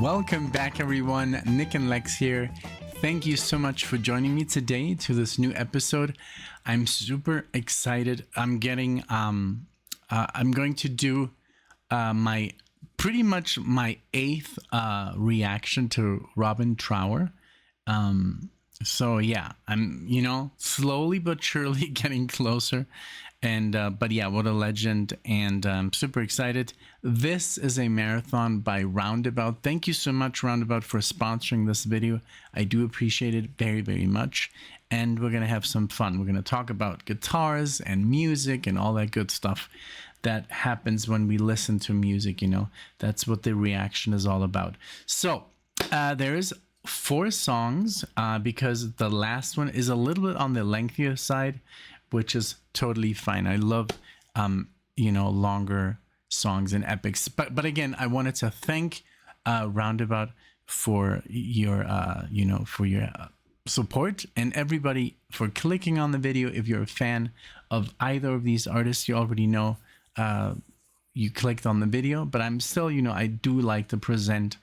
Welcome back, everyone. NicknLex here. Thank you so much for joining me today to this new episode. I'm super excited. I'm going to do my pretty much my 8th reaction to Robin Trower. So yeah, I'm slowly but surely getting closer. And but yeah, what a legend, and I'm super excited. This is a marathon by Roundabout. Thank you so much, Roundabout, for sponsoring this video. I do appreciate it very, very much. And we're gonna have some fun. We're gonna talk about guitars and music and all that good stuff that happens when we listen to music. That's what the reaction is all about. So there's 4 songs because the last one is a little bit on the lengthier side, which is totally fine. I love, longer songs and epics. But again, I wanted to thank Roundabout for your, support, and everybody for clicking on the video. If you're a fan of either of these artists, you already know you clicked on the video. But I'm still, I do like to present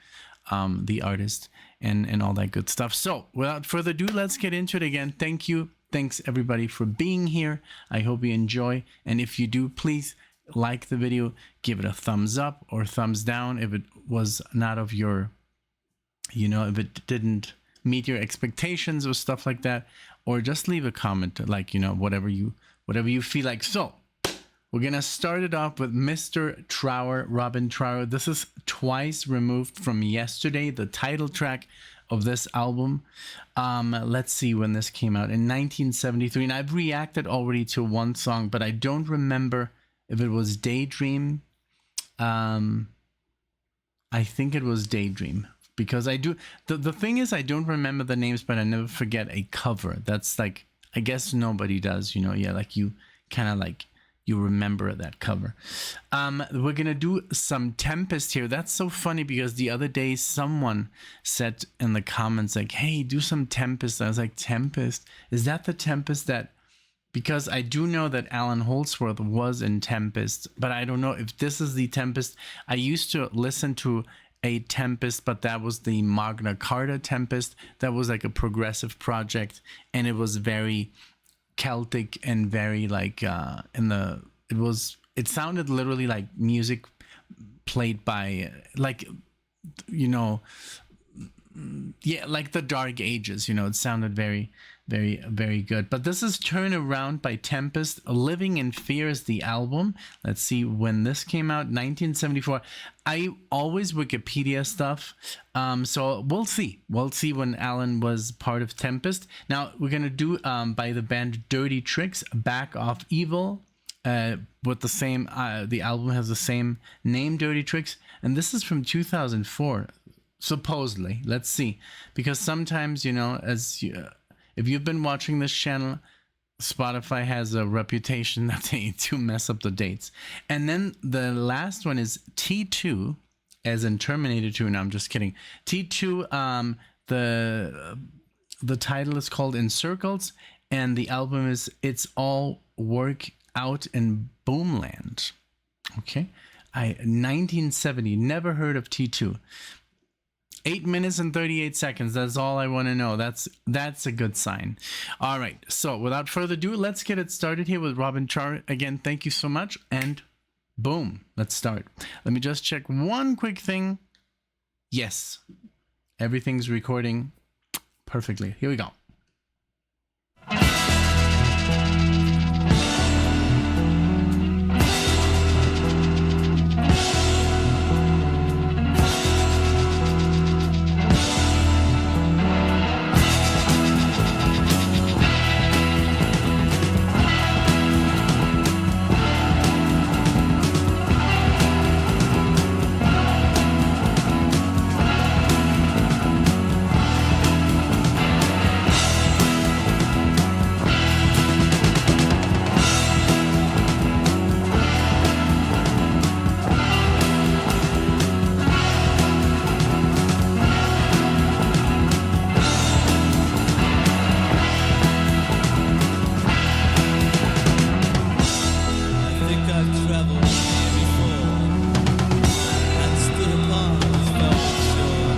the artist and all that good stuff. So without further ado, let's get into it again. Thank you. Thanks everybody for being here. I hope you enjoy. And if you do, please like the video, give it a thumbs up or thumbs down if it was not of your, if it didn't meet your expectations or stuff like that, or just leave a comment, like, whatever you feel like. So we're gonna start it off with Mr. Trower, Robin Trower. This is twice removed from Yesterday, the title track of this album. Let's see when this came out, in 1973. And I've reacted already to one song, but I don't remember if it was Daydream. I think it was Daydream, because I do. The thing is, I don't remember the names, but I never forget a cover. That's like, I guess nobody does, yeah, like you kind of like, you remember that cover. We're gonna do some Tempest here. That's so funny, because the other day someone said in the comments like, hey, do some Tempest. I was like, Tempest? Is that the Tempest that, because I do know that Alan Holdsworth was in Tempest, but I don't know if this is the Tempest. I used to listen to a Tempest, but that was the Magna Carta Tempest. That was like a progressive project, and it was very Celtic and very like it sounded literally like music played by like like the Dark Ages. It sounded very, very, very good. But this is Turn Around by Tempest. Living in Fear is the album. Let's see when this came out. 1974. I always Wikipedia stuff, so we'll see when Alan was part of Tempest. Now we're gonna do by the band Dirty Tricks, Back Off Evil, with the same the album has the same name, Dirty Tricks, and this is from 2004 supposedly. Let's see, because sometimes if you've been watching this channel, Spotify has a reputation that they do mess up the dates. And then the last one is T2, as in Terminator 2. No, I'm just kidding. T2, the title is called In Circles, and the album is It's All Work Out in Boomland. Okay. 1970, never heard of T2. 8 minutes and 38 seconds. That's all I want to know. That's a good sign. All right. So without further ado, let's get it started here with Robin Trower. Again, thank you so much. And boom, let's start. Let me just check one quick thing. Yes, everything's recording perfectly. Here we go. traveled here before and stood upon this velvet shore.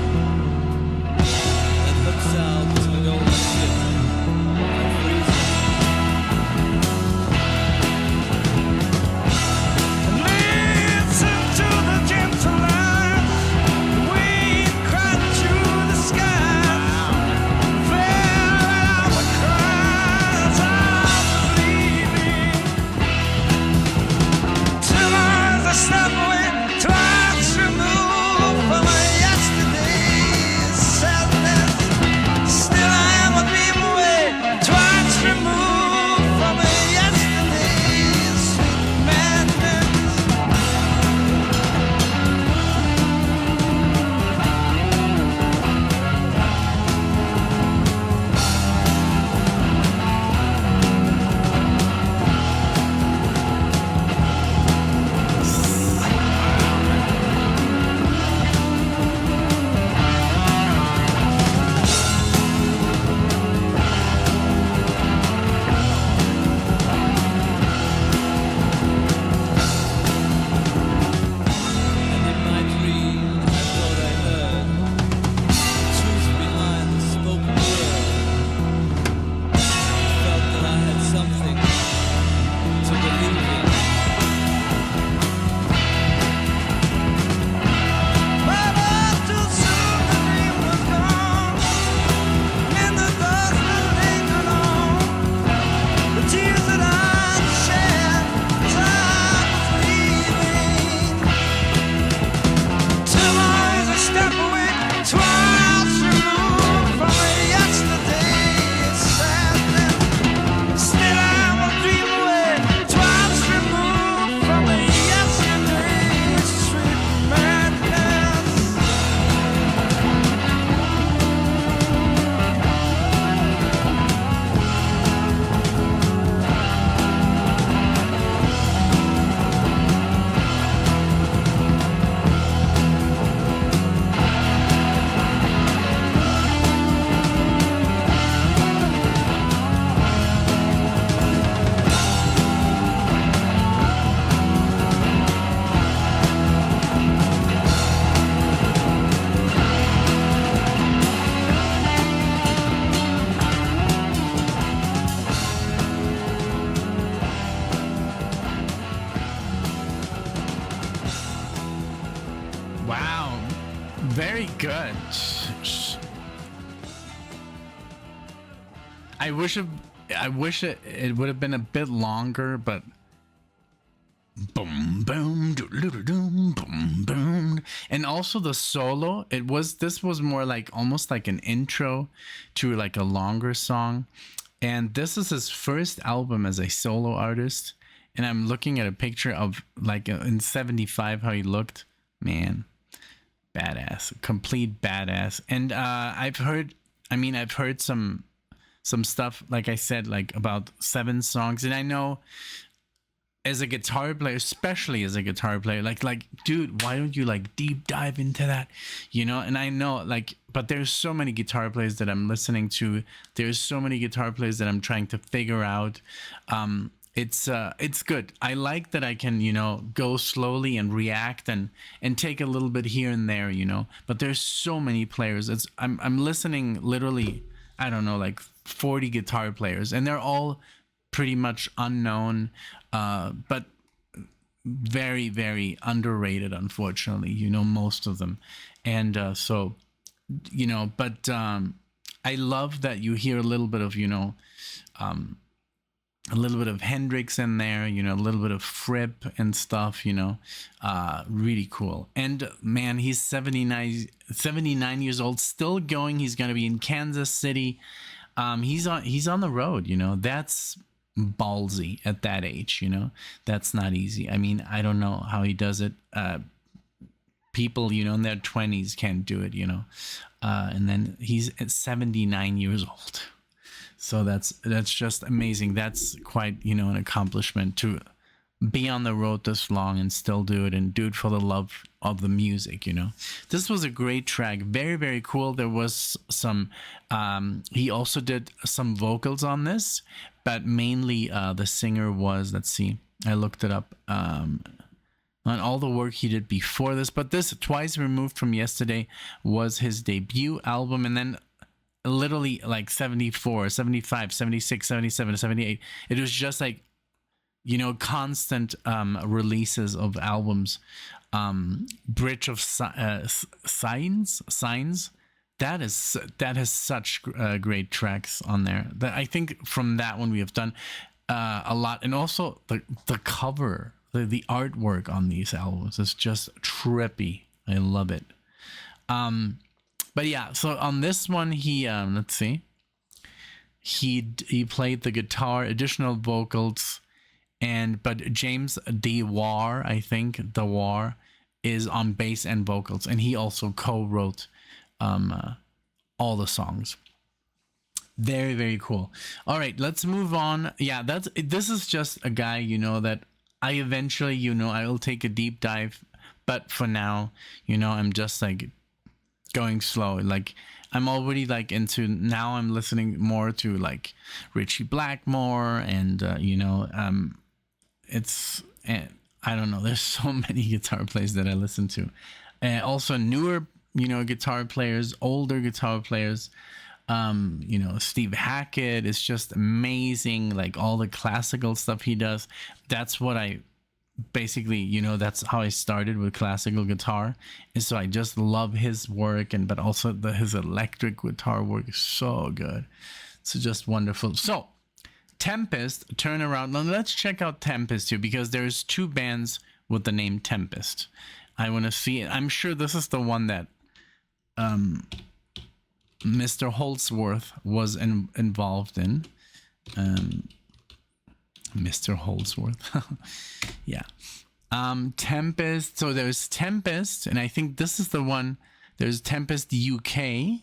Very good. I wish it would have been a bit longer, but boom boom boom boom boom. And also the solo, this was more like almost like an intro to like a longer song. And this is his first album as a solo artist. And I'm looking at a picture of like in 75 how he looked. Man, badass, complete badass. And I've heard some stuff, like I said, like about 7 songs. And I know as a guitar player, especially as a guitar player, like dude, why don't you like deep dive into that, you know? And I know, like, but there's so many guitar players that I'm listening to, there's so many guitar players that I'm trying to figure out. It's good. I like that I can, you know, go slowly and react and take a little bit here and there, you know. But there's so many players. I'm listening literally, I don't know, like 40 guitar players, and they're all pretty much unknown, but very, very underrated, unfortunately, you know, most of them. And so, you know, but I love that you hear a little bit of, you know, a little bit of Hendrix in there, you know, a little bit of Fripp and stuff, you know, really cool. And man, he's 79 years old, still going. He's going to be in Kansas City. He's on the road, you know. That's ballsy at that age, you know. That's not easy. I mean, I don't know how he does it. People, you know, in their 20s can't do it, you know. And then he's at 79 years old. So that's just amazing. That's quite, you know, an accomplishment to be on the road this long and still do it, and do it for the love of the music, you know. This was a great track. Very, very cool. There was some, he also did some vocals on this, but mainly the singer was, let's see, I looked it up, on all the work he did before this. But this, Twice Removed from Yesterday, was his debut album. And then literally like 74, 75, 76, 77, 78, it was just like, you know, constant releases of albums. Bridge of Signs, that has such great tracks on there. That I think from that one we have done a lot. And also the cover, the artwork on these albums is just trippy. I love it. But yeah, so on this one, he let's see, he played the guitar, additional vocals, but James DeWar, I think DeWar, is on bass and vocals, and he also co-wrote all the songs. Very, very cool. All right, let's move on. Yeah, this is just a guy, you know, that I eventually, you know, I will take a deep dive, but for now, you know, I'm just like going slow. Like I'm already like into, now I'm listening more to like Richie Blackmore, and you know, it's, I don't know, there's so many guitar players that I listen to, and also newer, you know, guitar players, older guitar players. You know, Steve Hackett is just amazing. Like all the classical stuff he does, that's what I basically, you know, that's how I started with classical guitar. And so I just love his work, but also his electric guitar work is so good. It's just wonderful. So Tempest, Turnaround. Now let's check out Tempest here, because there's 2 bands with the name Tempest. I want to see it. I'm sure this is the one that Mr. Holdsworth was involved in. Mr. Holdsworth. Yeah. Tempest. So there's Tempest, and I think this is the one. There's Tempest UK,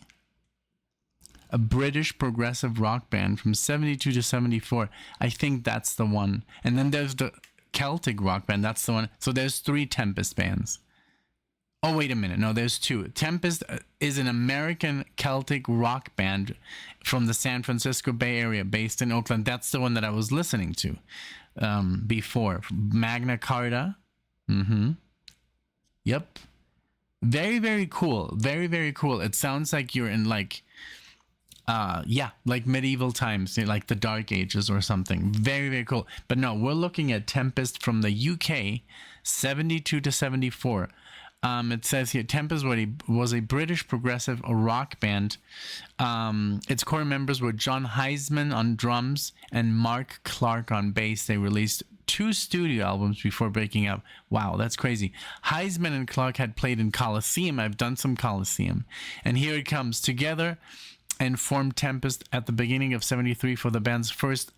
a British progressive rock band from 72 to 74. I think that's the one. And then there's the Celtic rock band. That's the one. So there's 3 Tempest bands. Oh, wait a minute. No, there's 2. Tempest is an American Celtic rock band from the San Francisco Bay Area, based in Oakland. That's the one that I was listening to before. Magna Carta. Yep. Very, very cool. Very, very cool. It sounds like you're in like, like medieval times, like the Dark Ages or something. Very, very cool. But no, we're looking at Tempest from the UK, 72 to 74. It says here, Tempest was a British progressive rock band. Its core members were John Heisman on drums and Mark Clark on bass. They released 2 studio albums before breaking up. Wow, that's crazy. Heisman and Clark had played in Coliseum. I've done some Coliseum. And here it comes. Together and formed Tempest at the beginning of 73 for the band's first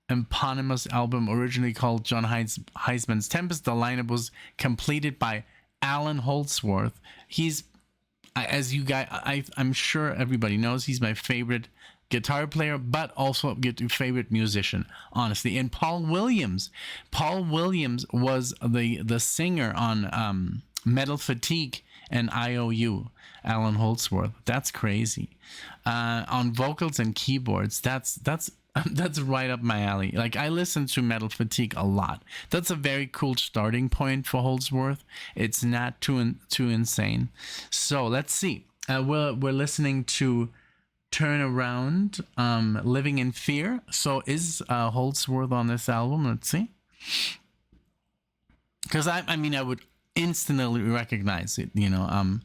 eponymous album, originally called John Heisman's Tempest. The lineup was completed by Alan Holdsworth. He's, as you guys, I'm sure everybody knows, he's my favorite guitar player, but also favorite musician, honestly. And Paul Williams was the singer on Metal Fatigue and IOU. Alan Holdsworth. That's crazy. On vocals and keyboards, that's right up my alley. Like, I listen to Metal Fatigue a lot. That's a very cool starting point for Holdsworth. It's not too insane. So let's see. We're listening to Turn Around, Living in Fear. So is Holdsworth on this album? Let's see. Because I mean, I would instantly recognize it. You know,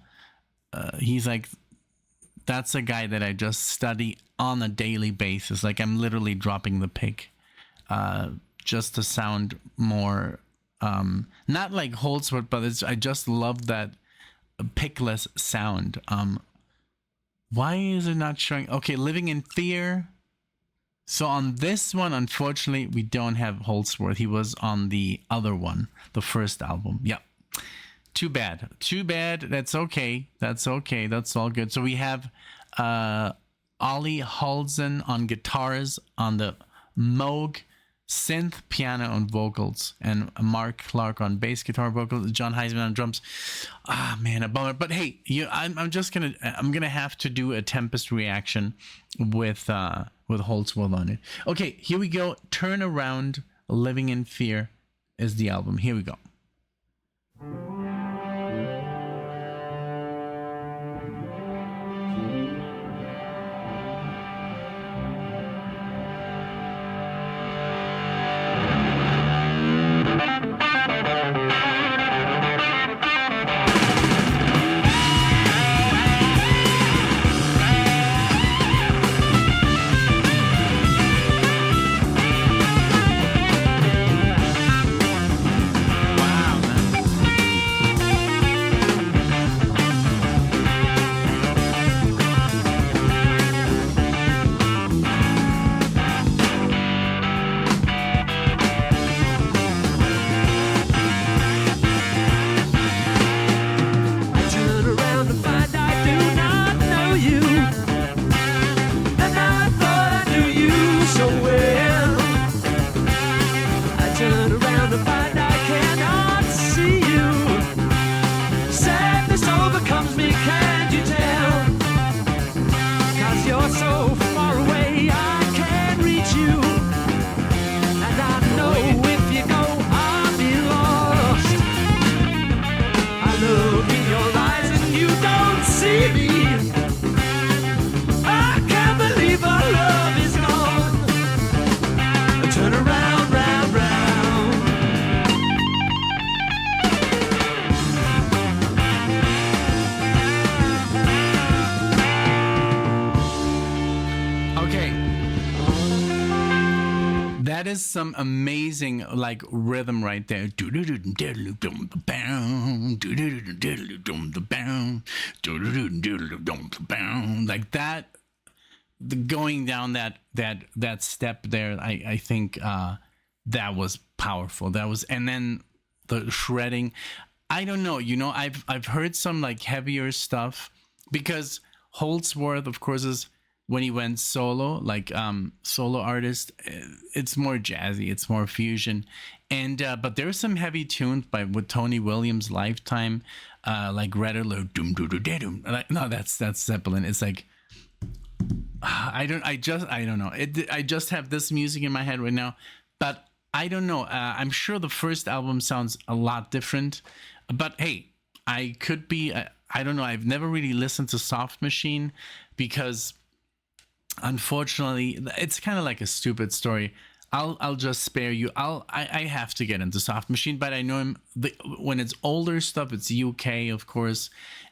he's like, that's a guy that I just study on a daily basis. Like, I'm literally dropping the pick just to sound more, not like Holdsworth, but I just love that pickless sound. Why is it not showing? Okay, Living in Fear. So on this one, unfortunately, we don't have Holdsworth. He was on the other one, the first album. Yep. Too bad. That's okay. That's all good. So we have Ollie Halsen on guitars, on the Moog synth, piano, and vocals, and Mark Clark on bass guitar, vocals, John Heisman on drums. Ah, man, a bummer. But hey, I'm gonna have to do a Tempest reaction with Holdsworth on it. Okay, here we go. Turn Around, Living in Fear is the album. Here we go. Some amazing like rhythm right there. Like that, going down that step there, I think that was powerful. That was, and then the shredding. I don't know, I've heard some like heavier stuff, because Holdsworth, of course, is when he went solo, like solo artist, it's more jazzy, it's more fusion, and but there's some heavy tunes with Tony Williams' Lifetime, like Red Alert, doom doom doom doom. No, that's Zeppelin. It's like I don't know. I just have this music in my head right now, but I don't know. I'm sure the first album sounds a lot different, but hey, I could be. I don't know. I've never really listened to Soft Machine because, unfortunately, it's kind of like a stupid story. I'll just spare you. I have to get into Soft Machine, but I know him when it's older stuff. It's UK, of course,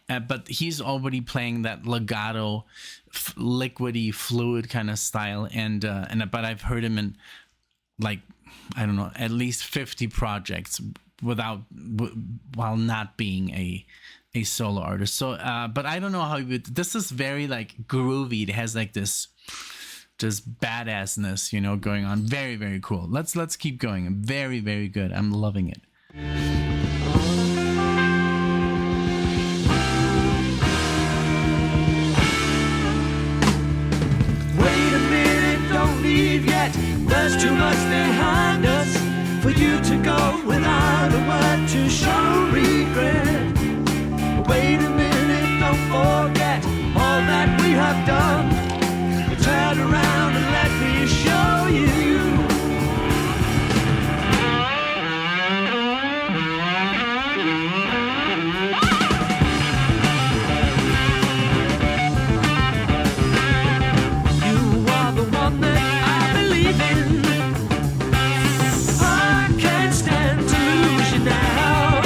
but he's already playing that legato, liquidy, fluid kind of style, and but I've heard him in like I don't know at least 50 projects while not being a solo artist. So, but I don't know how he would. This is very like groovy. It has like this just badassness, you know, going on. Very, very cool. Let's keep going. Very, very good. I'm loving it. Wait a minute, don't leave yet. There's too much behind us for you to go without a word to show regret. Wait a minute, don't forget all that we have done. Turn around and let me show you. You are the one that I believe in. I can't stand to lose you now.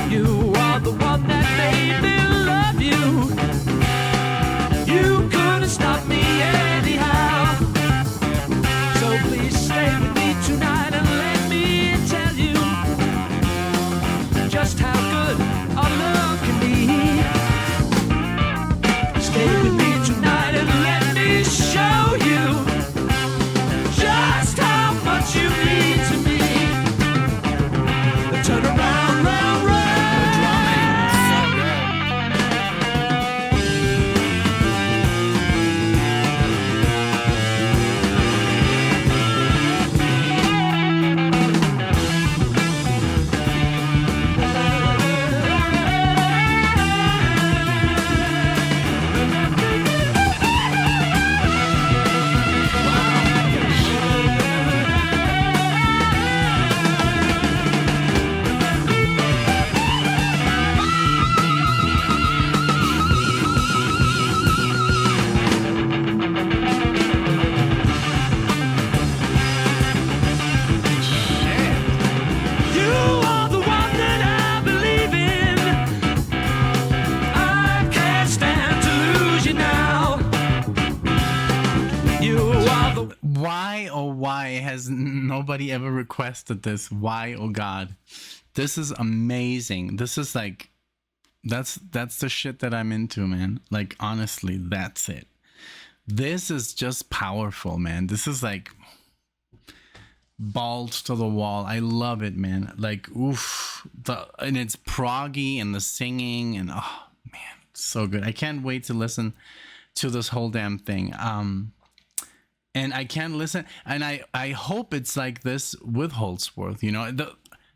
You are the one that made me love you. You couldn't stop me anyhow. So please stay with me tonight and let me tell you just how good our love can be. Stay with me tonight and let me show you just how much you mean to me. Turn around, round, round. Why, oh why has nobody ever requested this? Why, oh god, this is amazing. This is like that's the shit that I'm into, man. Like honestly, that's it. This is just powerful, man. This is like balls to the wall. I love it, man. Like oof, and it's proggy and the singing and oh man, so good. I can't wait to listen to this whole damn thing. And I can't listen, and I hope it's like this with Holdsworth. You know,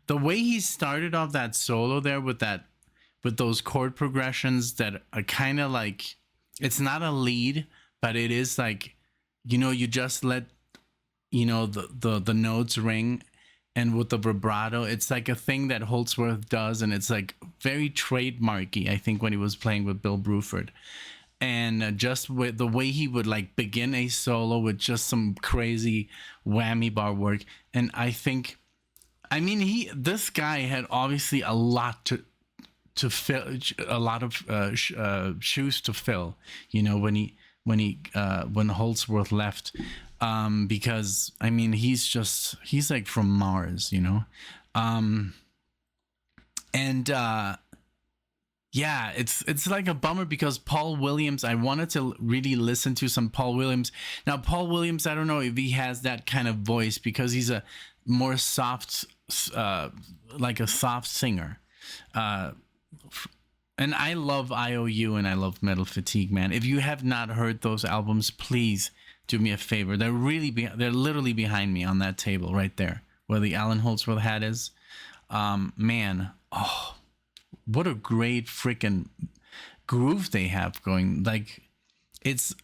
the way he started off that solo there with those chord progressions that are kind of like, it's not a lead, but it is like, you know, you just let, you know, the notes ring, and with the vibrato, it's like a thing that Holdsworth does, and it's like very trademarky, I think, when he was playing with Bill Bruford. And just with the way he would like begin a solo with just some crazy whammy bar work. And I think, I mean, this guy had obviously a lot to fill, a lot of shoes to fill, you know, when Holdsworth left, because I mean, he's like from Mars, you know, yeah, it's like a bummer because Paul Williams, I wanted to really listen to some Paul Williams. Now, Paul Williams, I don't know if he has that kind of voice because he's a more soft, like a soft singer. And I love IOU and I love Metal Fatigue, man. If you have not heard those albums, please do me a favor. They're literally behind me on that table right there where the Alan Holdsworth hat is. Man, oh. What a great freaking groove they have going. Like, it's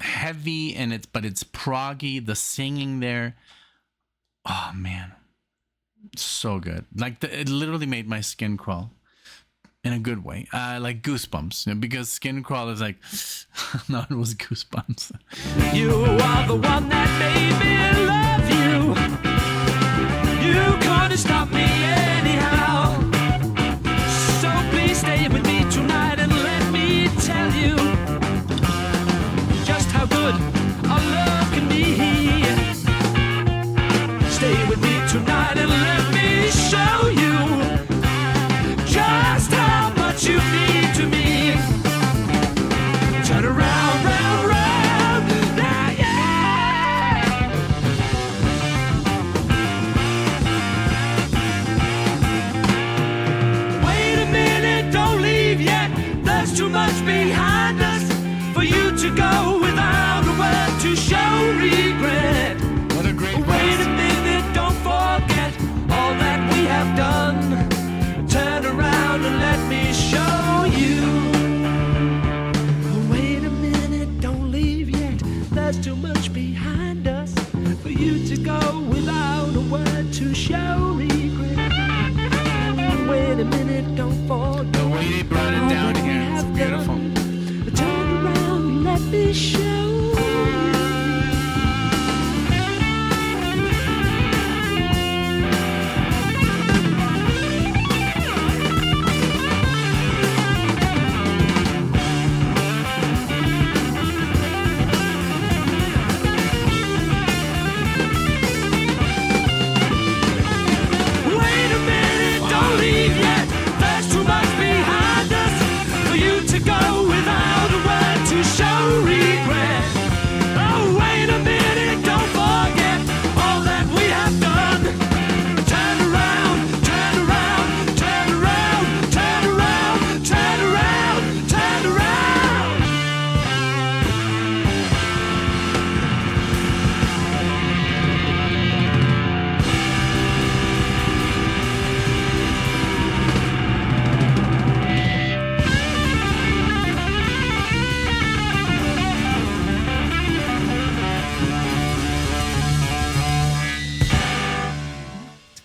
heavy and but it's proggy. The singing there, oh man, so good. Like it literally made my skin crawl. in a good way, like goosebumps, you know, because Skin Crawl is like, no, it was goosebumps. You are the one that made me love you. You couldn't stop me anyhow. So please stay with me tonight and let me tell you just how good our love can be. Stay with me tonight and let me show you just how much you mean to me. Turn around, round, round, now, yeah. Wait a minute, don't leave yet. There's too much behind us for you to go without a word to show regret. What a great Wait a minute, don't forget all that we have done. Turn around and let me show you. Wait a minute, don't leave yet. There's too much behind us for you to go without a word to show regret. Wait a minute, don't forget The way they brought it all down that we here, it's have beautiful. done. Turn around and let me show you. Wait a minute, don't leave yet. There's too much behind us for you to go without a word to show regret. Oh, wait a minute, don't forget all that we have done. Turn around, turn around, turn around, turn around, turn around, turn around.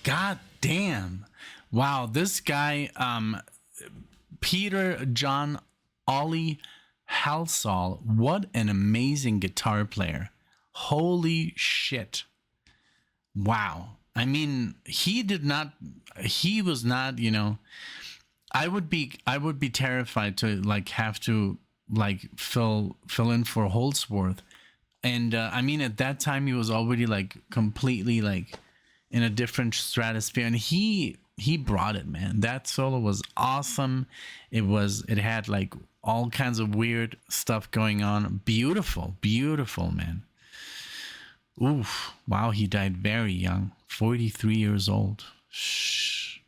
God damn. Wow, this guy, Peter John Ollie Halsall, what an amazing guitar player. Holy shit. Wow. I mean, he was not, you know, I would be terrified to like have to like fill in for Holdsworth. And I mean, at that time he was already like completely like in a different stratosphere, and he brought it, man. That solo was awesome. It had like all kinds of weird stuff going on. Beautiful, man. Oof. Wow, he died very young, 43 years old. Shh.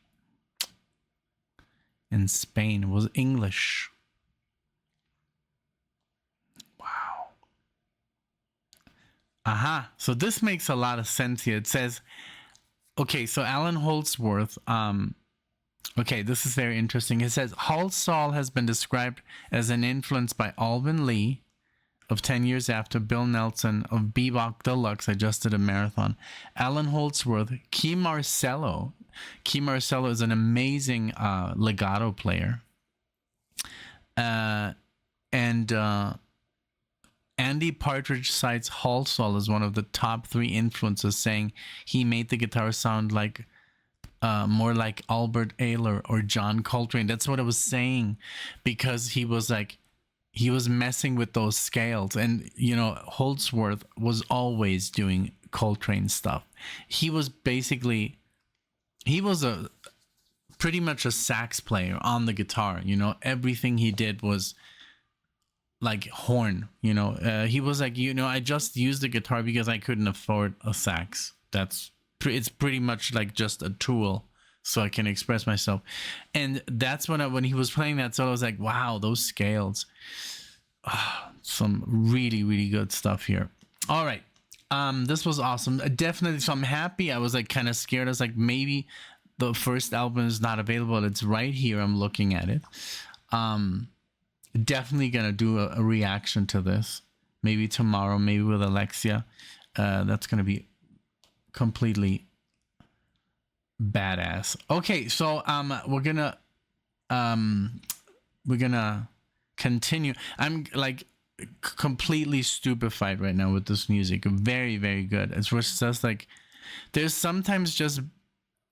In Spain. It was English. Wow. Aha. So this makes a lot of sense here. It says, okay, so Alan Holdsworth, okay, this is very interesting. It says, Halsall has been described as an influence by Alvin Lee of 10 Years After, Bill Nelson of Bebop Deluxe, I just did a marathon, Alan Holdsworth, Key Marcello. Key Marcello is an amazing legato player. And Andy Partridge cites Halsall as one of the top 3 influences, saying he made the guitar sound like more like Albert Ayler or John Coltrane. That's what I was saying, because he was messing with those scales. And, you know, Holdsworth was always doing Coltrane stuff. He was pretty much a sax player on the guitar. You know, everything he did was like horn, you know. He was like, you know, I just used the guitar because I couldn't afford a sax. It's pretty much like just a tool so I can express myself. And that's when he was playing that solo, I was like, wow, those scales. Some really, really good stuff here. All right. This was awesome. Definitely. So I'm happy. I was like kind of scared. I was like, maybe the first album is not available. It's right here. I'm looking at it. Definitely gonna do a reaction to this, maybe tomorrow, maybe with Alexia. That's gonna be completely badass. Okay, so we're gonna we're gonna continue. I'm like completely stupefied right now with this music. Very, very good. It's just like there's sometimes just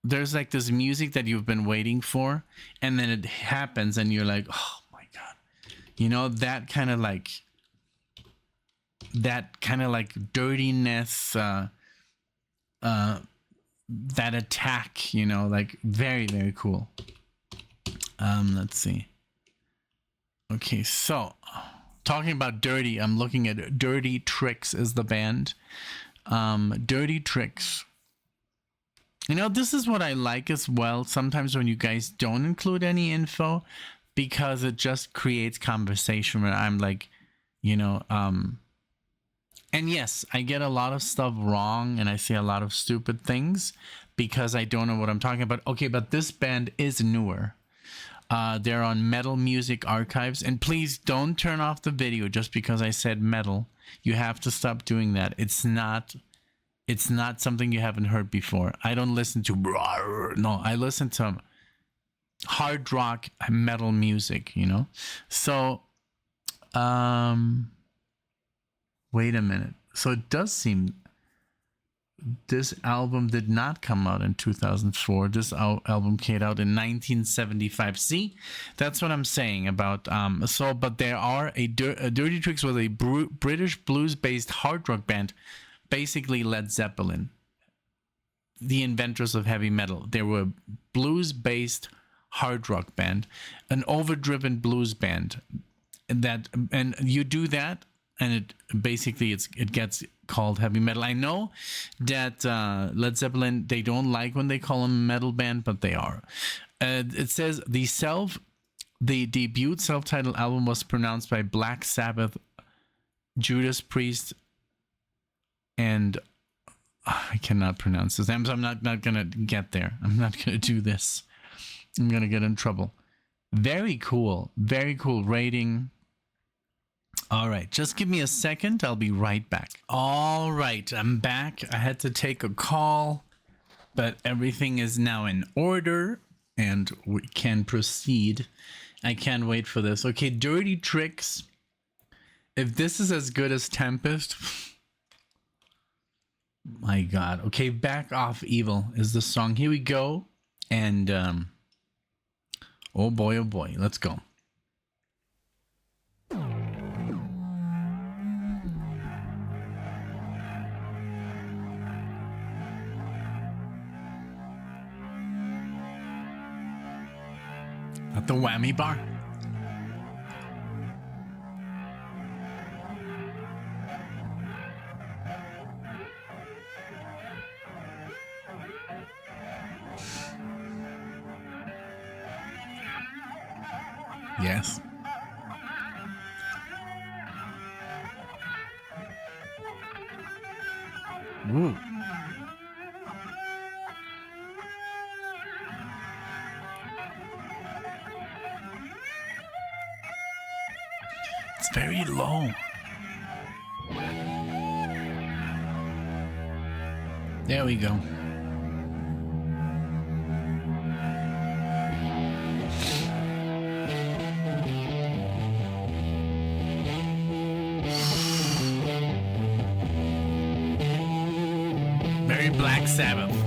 there's like this music that you've been waiting for, and then it happens and you're like, oh my god, you know, that kind of like dirtiness, that attack, you know, like very, very cool. Let's see. Okay, so talking about dirty, I'm looking at Dirty Tricks is the band. Dirty Tricks. You know, this is what I like as well. Sometimes when you guys don't include any info, because it just creates conversation where I'm like, you know, and yes, I get a lot of stuff wrong and I say a lot of stupid things because I don't know what I'm talking about. Okay, but this band is newer. They're on Metal Music Archives. And please don't turn off the video just because I said metal. You have to stop doing that. It's not something you haven't heard before. I don't listen to... No, I listen to hard rock metal music, you know? So, wait a minute. So it does seem this album did not come out in 2004. This album came out in 1975. See, that's what I'm saying about. But there are Dirty Tricks was a British blues-based hard rock band, basically Led Zeppelin, the inventors of heavy metal. They were a blues-based hard rock band, an overdriven blues band. And you do that, and it basically it gets called heavy metal. I know that Led Zeppelin, they don't like when they call them a metal band, but they are. It says the debut self-titled album was pronounced by Black Sabbath, Judas Priest, and I cannot pronounce this. I'm not gonna get there. I'm not gonna do this. I'm gonna get in trouble. Very cool rating. All right, just give me a second. I'll be right back. All right, I'm back. I had to take a call, but everything is now in order and we can proceed. I can't wait for this. Okay, Dirty Tricks. If this is as good as Tempest, my God. Okay, Back Off Evil is the song. Here we go. And oh boy, let's go. At the whammy bar. Yes. Woo. It's very low. There we go. Very Black Sabbath.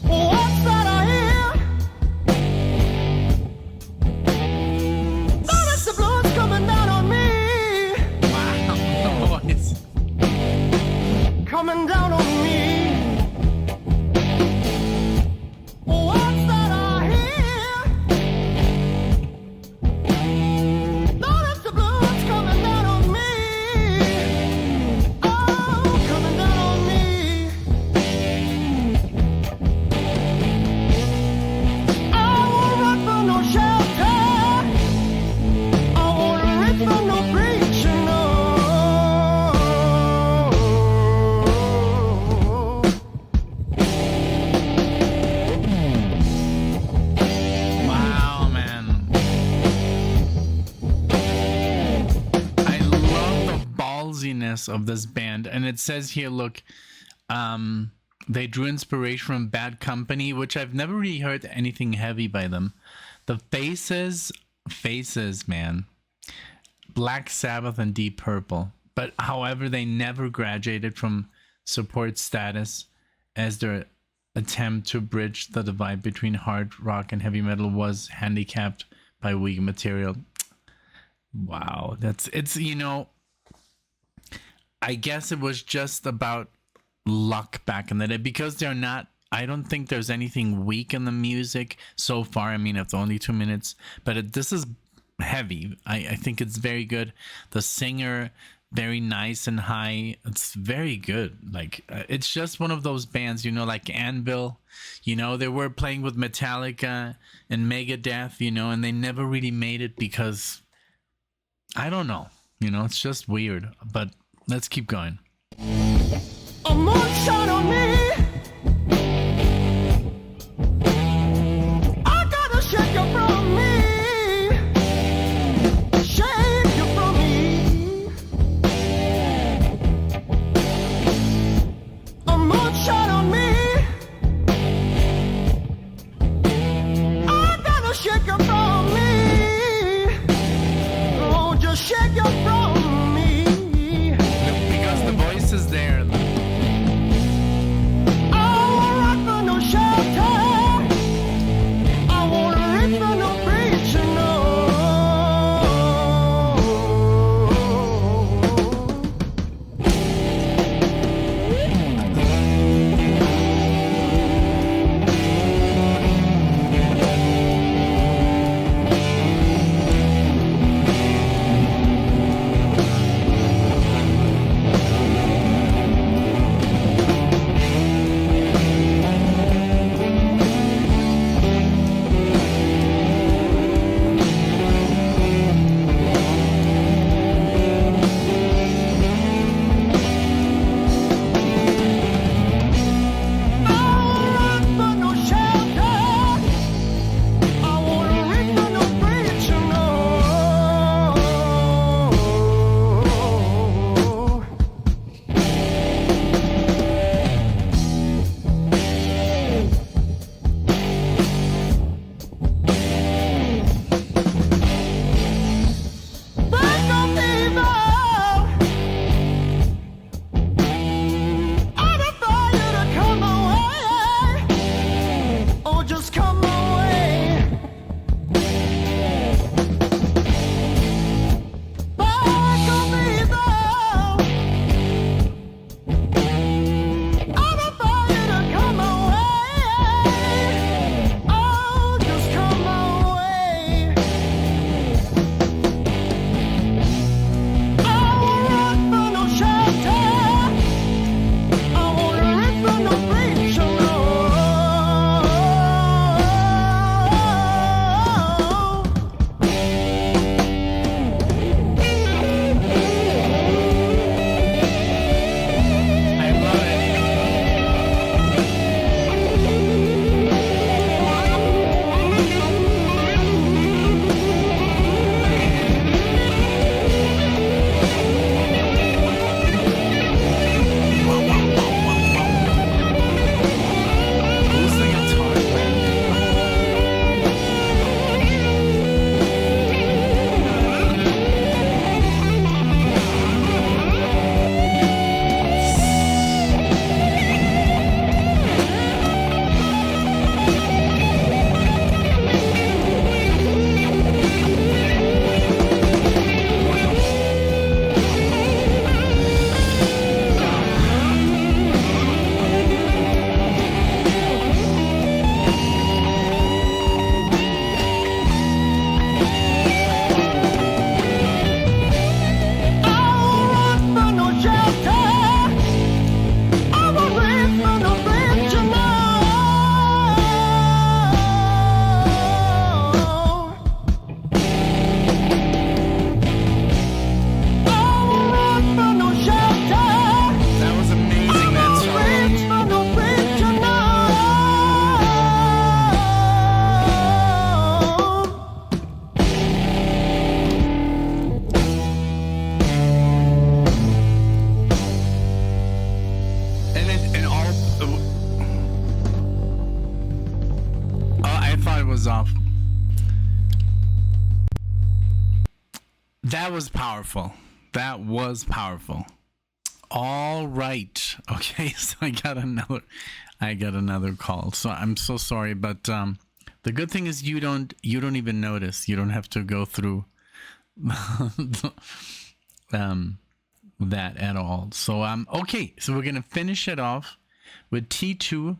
What's that I hear? heaviness of this band. And it says here, look, they drew inspiration from Bad Company, which I've never really heard anything heavy by them. The Faces, man. Black Sabbath and Deep Purple. But however, they never graduated from support status, as their attempt to bridge the divide between hard rock and heavy metal was handicapped by weak material. Wow, it's you know, I guess it was just about luck back in the day, because they're not, I don't think there's anything weak in the music so far. I mean, it's only 2 minutes, but this is heavy. I think it's very good. The singer, very nice and high. It's very good. Like, it's just one of those bands, you know, like Anvil, you know, they were playing with Metallica and Megadeth, you know, and they never really made it because, I don't know, you know, it's just weird. But let's keep going. A moonshine on me. I gotta shake you from me. Shake you from me. A moonshine on me. I gotta shake you from me. Oh, just shake you from me. Because the voice is there. That was powerful. That was powerful. All right. Okay, so I got another call. So I'm so sorry, but the good thing is you don't even notice. You don't have to go through that at all. So okay, so we're gonna finish it off with T2,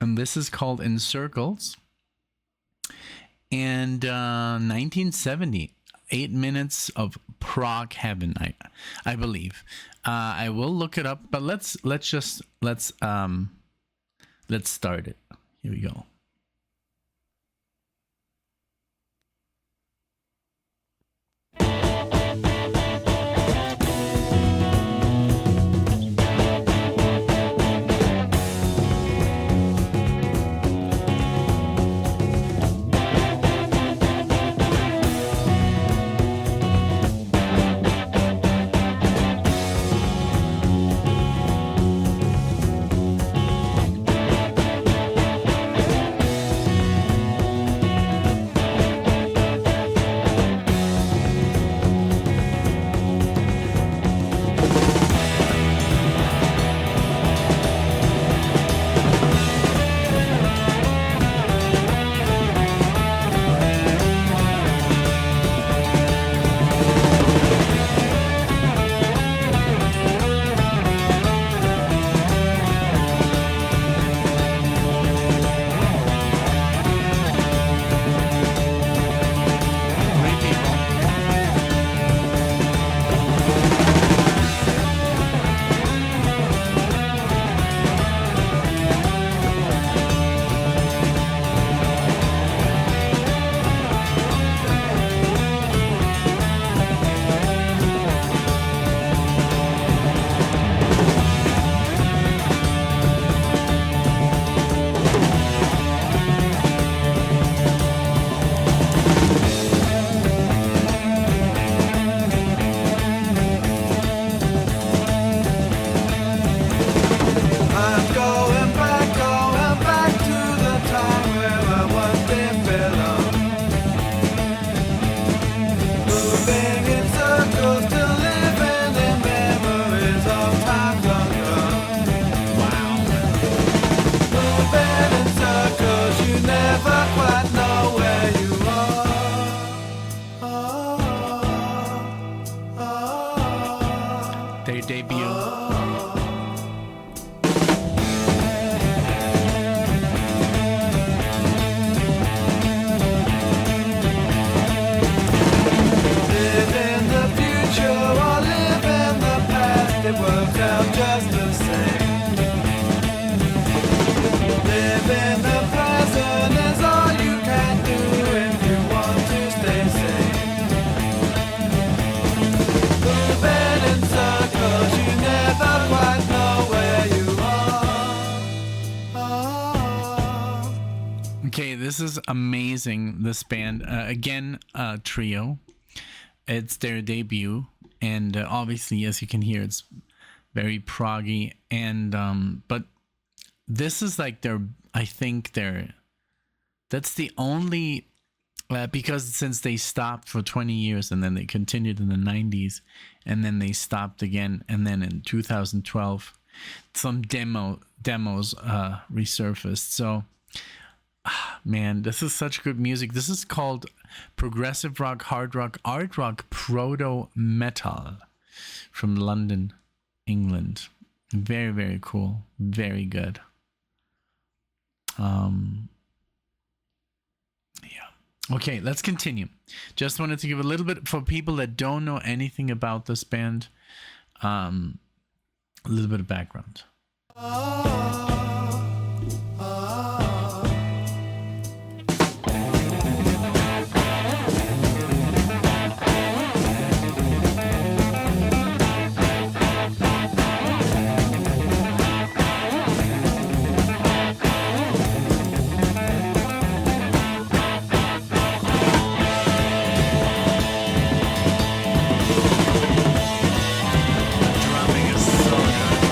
and this is called In Circles. And 1970, 8 minutes of prog heaven, I believe. I will look it up, but let's start it. Here we go. Their debut. It worked out just the same. Live in the present is all you can do if you want to stay sane. Moving in circles, you never quite know where you are. Okay, this is amazing, this band. Again, trio. It's their debut. And obviously, as you can hear, it's very proggy. And but this is like that's the only, because since they stopped for 20 years and then they continued in the 90s and then they stopped again. And then in 2012, some demos resurfaced. So, man, this is such good music. This is called progressive rock, hard rock, art rock, proto metal from London, England. Very, very cool. Very good. Yeah. Okay, let's continue. Just wanted to give a little bit for people that don't know anything about this band, a little bit of background. Drumming is so good.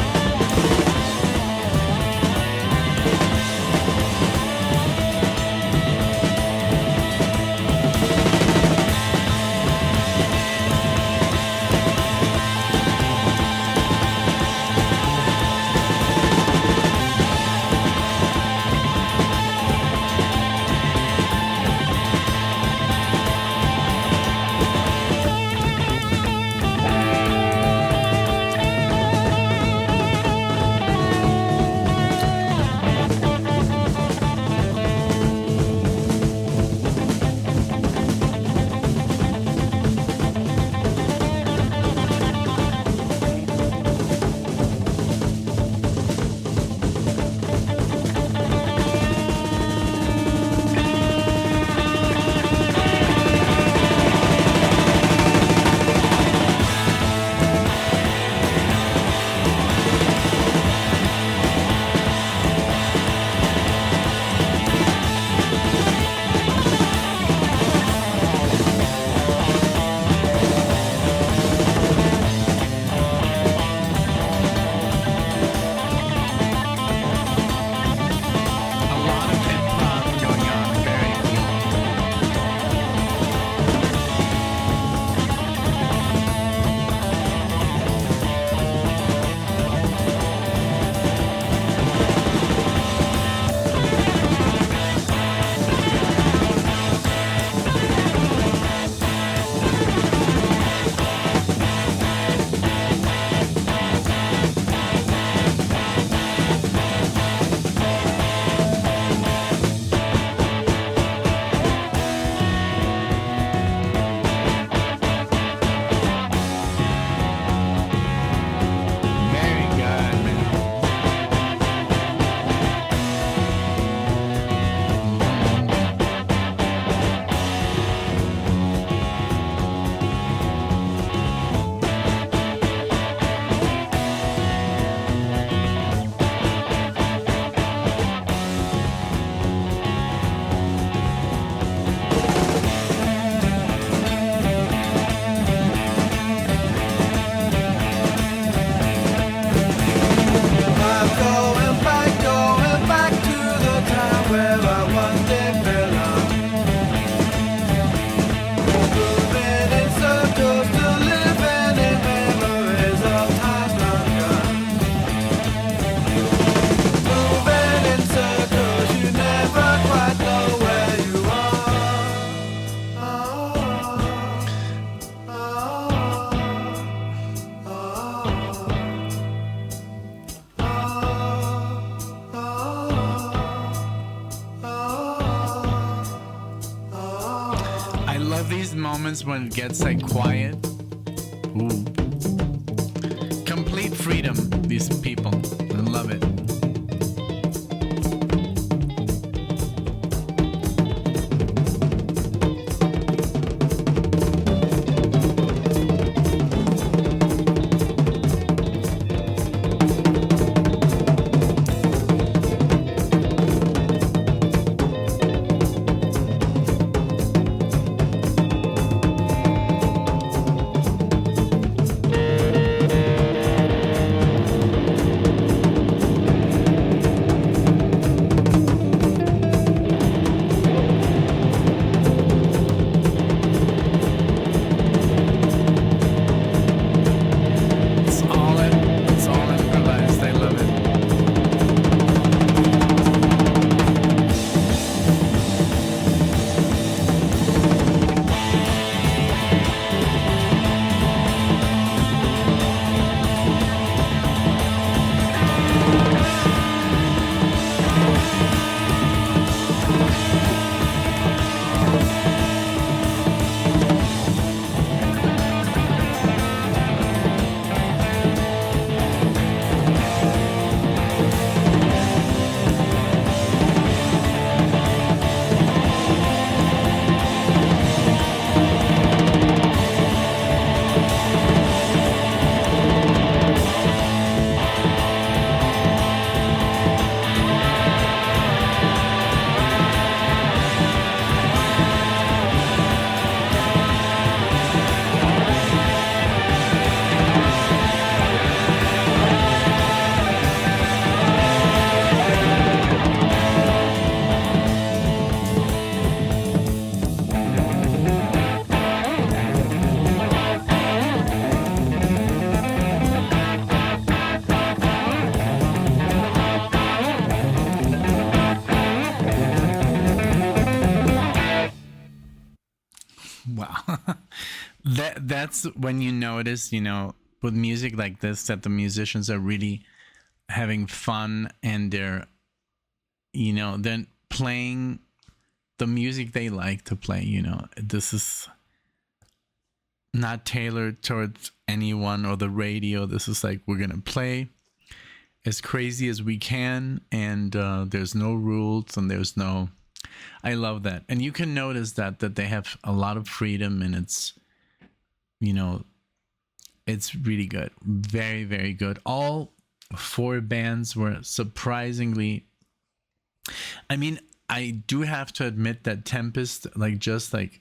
love these moments when it gets like quiet. Ooh. Complete freedom, these people. I love it. Wow. That's when you notice, you know, with music like this, that the musicians are really having fun and they're, you know, then playing the music they like to play. You know, this is not tailored towards anyone or the radio. This is like, we're gonna play as crazy as we can, and there's no rules and there's no, I love that. And you can notice that they have a lot of freedom, and it's, you know, it's really good. Very, very good. All four bands were surprisingly, I mean, I do have to admit that Tempest, like, just like,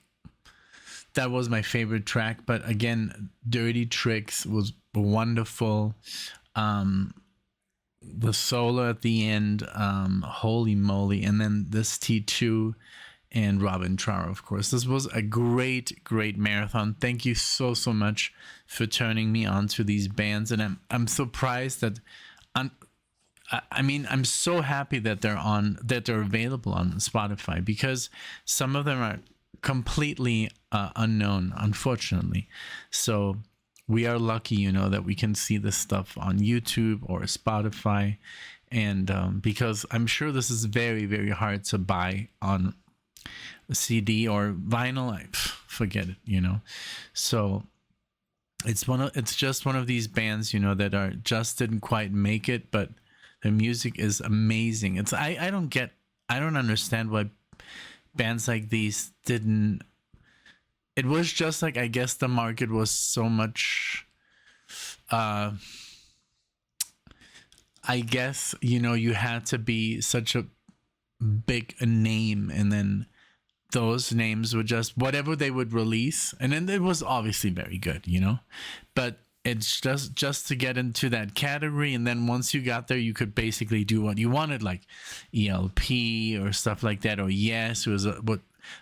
that was my favorite track. But again, Dirty Tricks was wonderful. The solo at the end, holy moly. And then this T2 and Robin Trower, of course. This was a great marathon. Thank you so much for turning me on to these bands. And I'm surprised that, I mean, I'm so happy that they're available on Spotify, because some of them are completely unknown, unfortunately. So we are lucky, you know, that we can see this stuff on YouTube or Spotify. And because I'm sure this is very, very hard to buy on a CD or vinyl, forget it, you know. So it's just one of these bands, you know, that are just didn't quite make it, but their music is amazing. It's I don't understand why bands like these didn't. It was just like, I guess the market was so much, I guess, you know, you had to be such a big name, and then those names would just, whatever they would release, and then it was obviously very good, you know, but it's just to get into that category. And then once you got there, you could basically do what you wanted, like ELP or stuff like that, or Yes, it was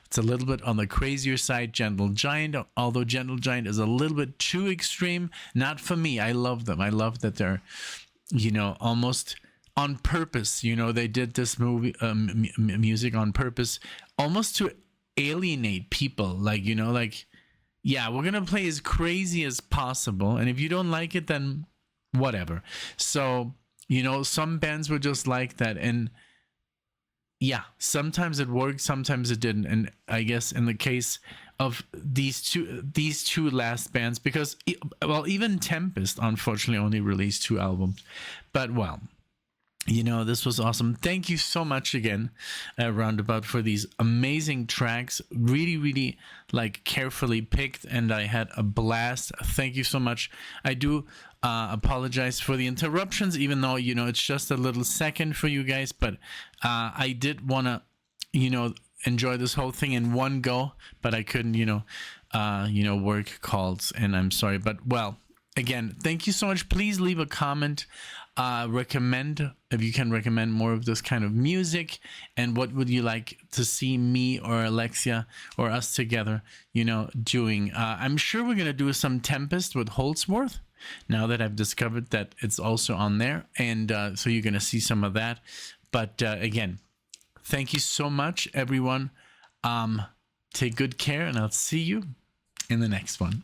it's a little bit on the crazier side. Gentle Giant, although Gentle Giant is a little bit too extreme, not for me. I love them. I love that they're, you know, almost on purpose. You know, they did this movie music on purpose, almost to alienate people. Like, you know, like, yeah, we're gonna play as crazy as possible, and if you don't like it, then whatever. So, you know, some bands were just like that, and yeah, sometimes it worked, sometimes it didn't. And I guess in the case of these two last bands, because well, even Tempest unfortunately only released 2 albums, but well, you know, this was awesome. Thank you so much again, Roundabout, for these amazing tracks. Really, really like carefully picked, and I had a blast. Thank you so much. I do apologize for the interruptions, even though, you know, it's just a little second for you guys, but I did want to, you know, enjoy this whole thing in one go, but I couldn't, you know, work calls, and I'm sorry. But well, again, thank you so much. Please leave a comment. Recommend, if you can recommend more of this kind of music, and what would you like to see me or Alexia or us together, you know, doing. I'm sure we're gonna do some Tempest with Holdsworth, now that I've discovered that it's also on there, and so you're gonna see some of that. But again, thank you so much, everyone. Take good care, and I'll see you in the next one.